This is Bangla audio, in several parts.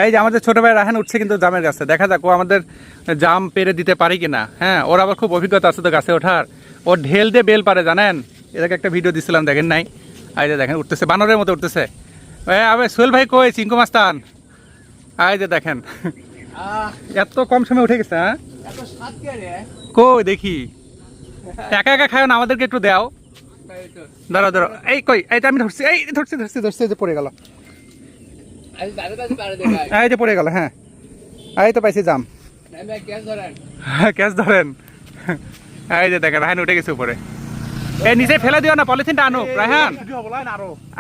এই যে আমাদের ছোট ভাই রাহান উঠছে কিন্তু জামের গাছে, দেখা যাক ও আমাদের জাম পেরে দিতে পারি কিনা। হ্যাঁ, ওর আবার খুব অভিজ্ঞতা আছে তো গাছে ওঠার, ও ঢেল দিয়ে বেল পারে জানেন। এটাকে একটা ভিডিও দিছিলাম, দেখেন নাই? এই যে দেখেন উঠতেছে, বানরের মতো উঠতেছে। আবে সোহেল ভাই কই, চিঙ্কু মাস্তান? এই যে দেখেন এত কম সময় উঠে গেছে। হ্যাঁ কই দেখি, একা একা খাও না, আমাদেরকে একটু দাও। দাঁড়া দাঁড়া, এই কই, এইটা আমি ধরছি, এই ধরছি ধরছি ধরছি, এই যে পড়ে গেল, এই যে পড়ে গেল। হ্যাঁ এই তো পাইছি জাম। হ্যাঁ ক্যাচ ধরেন। এই যে দেখেন রায়হান উঠে গেছে উপরে। এই নিচে ফেলে দিও না, পলিথিনটা আনো রায়হান।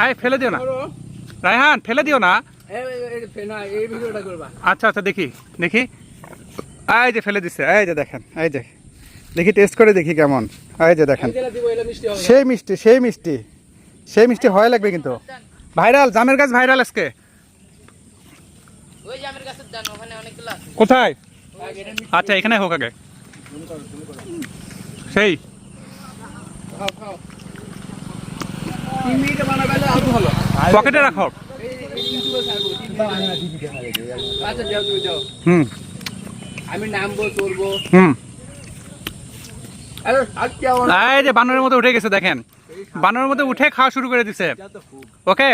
এই ফেলে দিও না রায়হান, ফেলে দিও না। আচ্ছা আচ্ছা দেখি দেখি, এই যে ফেলে দিচ্ছে, এই যে দেখেন, এই যে দেখি টেস্ট করে দেখি কেমন। এই যে দেখেন, সেই মিষ্টি সেই মিষ্টি সেই মিষ্টি হয় লাগবে কিন্তু। ভাইরাল জামের গাছ, ভাইরাল আজকে। কোথায়? আচ্ছা এখানে হোক আগে, সেই পকেটে রাখো। হুম আমি নামবো চলবো। হুম এই যে বানরের মতো উঠে গেছে দেখেন, বানরের মতো উঠে খাওয়া শুরু করে দিছে। ওকে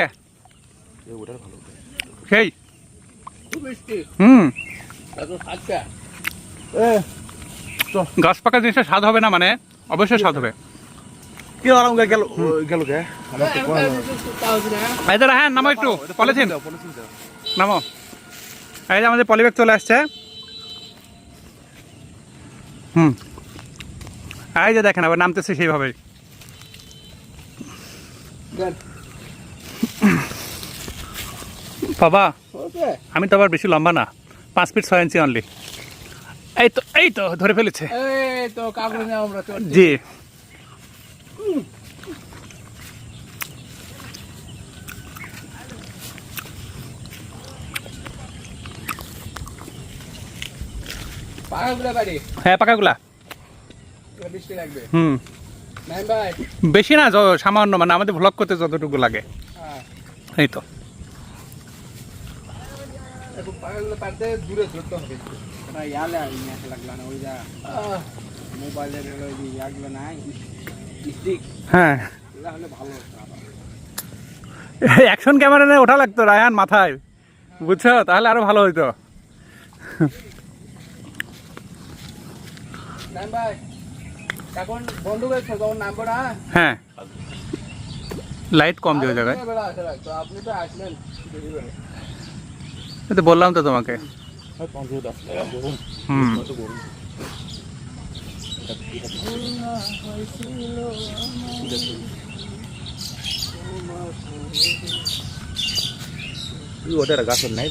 সেই হুম, গাছ পাকা জিনিসটা স্বাদ হবে না মানে? অবশ্যই স্বাদ হবে। হ্যাঁ নামো একটু, পলিথিন নামো। এই যে আমাদের পলিব্যাগ চলে আসছে। হুম এই যে দেখেন আবার নামতেছে সেইভাবেই। বাবা আমি তো আবার বেশি লম্বা না, 5 ফিট 6 ইঞ্চি অনলি। এই তো ধরে ফেলেছে। জি হ্যাঁ পাকাগুলা। হুম বেশি না, সামান্য, মানে আমাদের ভ্লগ করতে যতটুকু লাগে। এই তো হ্যাঁ অ্যাকশন ক্যামেরা নিয়ে ওঠা লাগতো রায়হান মাথায়, বুঝছো? তাহলে আরো ভালো হইতো। হ্যাঁ লাইট কম দিয়ে জায়গায়, তো বললাম তো তোমাকে। হুম ওটা গাছের নাই।